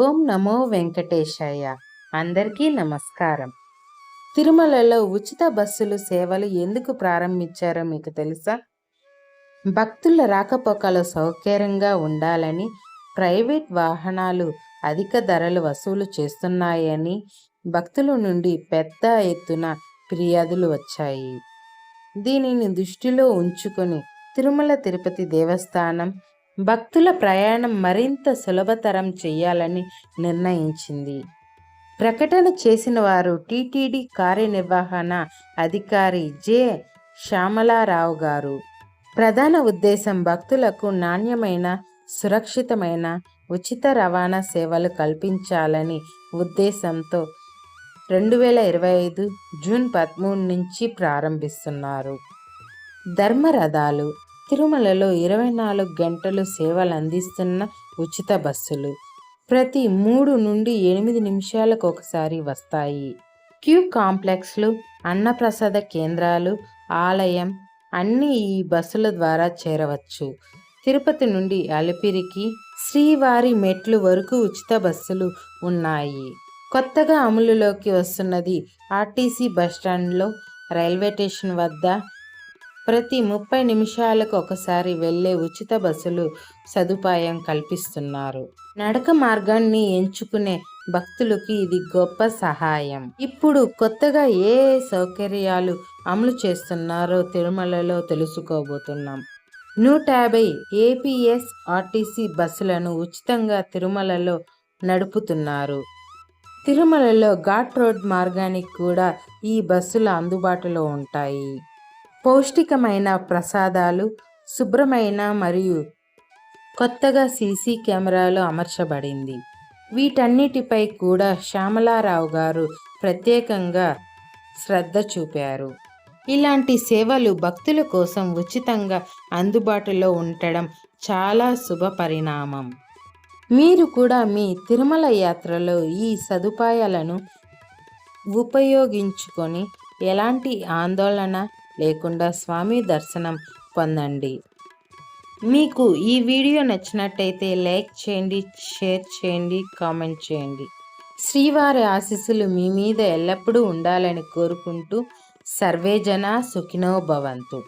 ఓం నమో వెంకటేశాయ. అందరికీ నమస్కారం. తిరుమలలో ఉచిత బస్సులు సేవలు ఎందుకు ప్రారంభించారో మీకు తెలుసా? భక్తుల రాకపోకలు సౌకర్యంగా ఉండాలని ప్రైవేట్ వాహనాలు అధిక ధరలు వసూలు చేస్తున్నాయని భక్తుల నుండి పెద్ద ఎత్తున ఫిర్యాదులు వచ్చాయి. దీనిని దృష్టిలో ఉంచుకొని తిరుమల తిరుపతి దేవస్థానం భక్తుల ప్రయాణం మరింత సులభతరం చేయాలని నిర్ణయించింది. ప్రకటన చేసిన వారు టీటీడీ కార్యనిర్వహణ అధికారి జె. శ్యామలారావు గారు. ప్రధాన ఉద్దేశం భక్తులకు నాణ్యమైన, సురక్షితమైన, ఉచిత రవాణా సేవలు కల్పించాలని ఉద్దేశంతో 2025 జూన్ 13 నుంచి ప్రారంభిస్తున్నారు. ధర్మరథాలు తిరుమలలో 24 గంటలు సేవలు అందిస్తున్న ఉచిత బస్సులు ప్రతి 3 నుండి 8 నిమిషాలకు ఒకసారి వస్తాయి. క్యూ కాంప్లెక్స్లు, అన్నప్రసాద కేంద్రాలు, ఆలయం అన్నీ ఈ బస్సుల ద్వారా చేరవచ్చు. తిరుపతి నుండి అలిపిరికి, శ్రీవారి మెట్లు వరకు ఉచిత బస్సులు ఉన్నాయి. కొత్తగా అమలులోకి వస్తున్నది ఆర్టీసీ బస్టాండ్లో, రైల్వే స్టేషన్ వద్ద ప్రతి 30 నిమిషాలకు ఒకసారి వెళ్లే ఉచిత బస్సులు సదుపాయం కల్పిస్తున్నారు. నడక మార్గాన్ని ఎంచుకునే భక్తులకి ఇది గొప్ప సహాయం. ఇప్పుడు కొత్తగా ఏ సౌకర్యాలు అమలు చేస్తున్నారో తిరుమలలో తెలుసుకోబోతున్నాం. 150 ఏపీఎస్ ఆర్టీసీ బస్సులను ఉచితంగా తిరుమలలో నడుపుతున్నారు. తిరుమలలో ఘాట్ రోడ్ మార్గానికి కూడా ఈ బస్సులు అందుబాటులో ఉంటాయి. పౌష్టికమైన ప్రసాదాలు, శుభ్రమైన మరియు కొత్తగా సీసీ కెమెరాలు అమర్చబడింది. వీటన్నిటిపై కూడా శ్యామలారావు గారు ప్రత్యేకంగా శ్రద్ధ చూపారు. ఇలాంటి సేవలు భక్తుల కోసం ఉచితంగా అందుబాటులో ఉండటం చాలా శుభ పరిణామం. మీరు కూడా మీ తిరుమల యాత్రలో ఈ సదుపాయాలను ఉపయోగించుకొని ఎలాంటి ఆందోళన లేకుండా స్వామి దర్శనం పొందండి. మీకు ఈ వీడియో నచ్చినట్టయితే లైక్ చేయండి, షేర్ చేయండి, కామెంట్ చేయండి. శ్రీవారి ఆశీస్సులు మీ మీద ఎల్లప్పుడూ ఉండాలని కోరుకుంటూ సర్వేజన సుఖినో భవంతు.